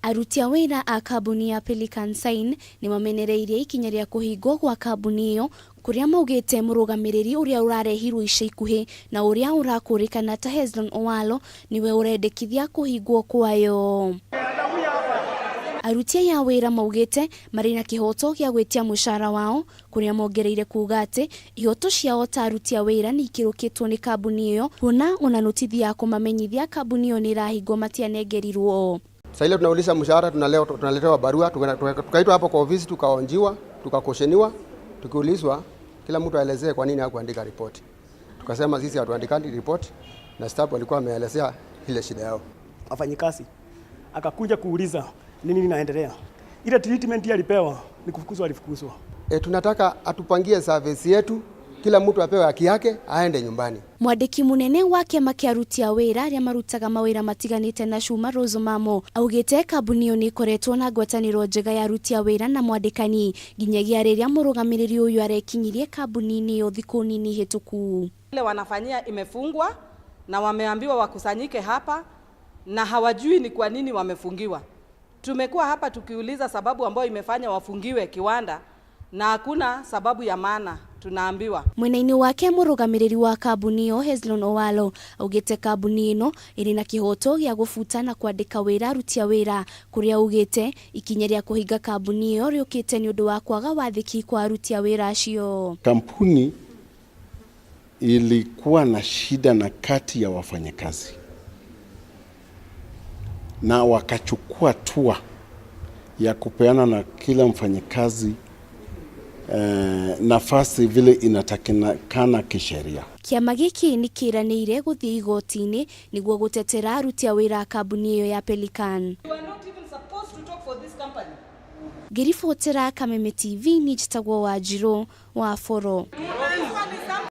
Aruti a wira a kambuni ya Pelican Signs nimamenererie ikinya rĩa kuhingwo kwa kambuni iyo kuria maugite murugamiriri uria urarehirwo ica ikuhi na uria urakũrĩkana ta niwe urendekithia kuhingwo kwayo. Aruti a wira maugite marĩ na kĩhoto gĩa gwĩtia mucaara wao kuria mongereire kuuga atĩ ihoto ciao ta aruti a wira nĩ ikĩrũkĩtwo nĩ kambuni iyo kuona ona notithi ya kũmamenyithia kambuni iyo nĩ irahingwo matianengerirwo. Sasa ile tunauliza mshahara tunaletewa barua tukaitwa hapo kwa ofisi tukaonjiwa tukakosheniwa tukiulizwa kila mtu aelezee kwa nini hakuandika ripoti. Tukasema sisi hatuandikani ripoti na staff walikuwa wameelezea ile shida yao. Afanyikazi akakuja kuuliza nini inaendelea. Ile treatment alipewa ni kufukuzwa alifukuzwa. Tunataka atupangie service yetu kila mtu apewe haki yake aende nyumbani. Mwandiki munene wa kiama kia aruti a wira aria marutaga mawira matiganite na Cuma Mamo augite kambuni iyo ni ikoretwo na ngwataniro njega ya aruti a wira na mwandikani nginyagia riria murugamiriri uyu arekinyirie kambuni-ini iyo thiku nini hituku. Ile wanafanyia imefungwa na wameambiwa wakusanyike hapa na hawajui ni kwa nini wamefungiwa. Tumekuwa hapa tukiuliza sababu ambayo imefanya wafungiwe kiwanda na hakuna sababu ya maana tunaambiwa. Mwena-ini wake murugamiriri wa kambuni iyo augite kambuni ino iri na kihoto gĩa gufuta na kwandika wira aruti a wira kuria augite ikinya rĩa kuhinga kambuni iyo riukite ni undu wa kwaga wathiki kwa aruti a wira acio. Kampuni ilikuwa na shida na kati ya wafanyakazi na wakachukua hatua ya kupeana na kila mfanyakazi nafasi vile inatakikana kisheria. Kiama giki ni kiranĩire guthii igoti-ini niguo gutetera aruti a wira kambuni iyo ya Pelican. Ngiribotera Kameme TV ni njitagwo Wanjiru wa Boro.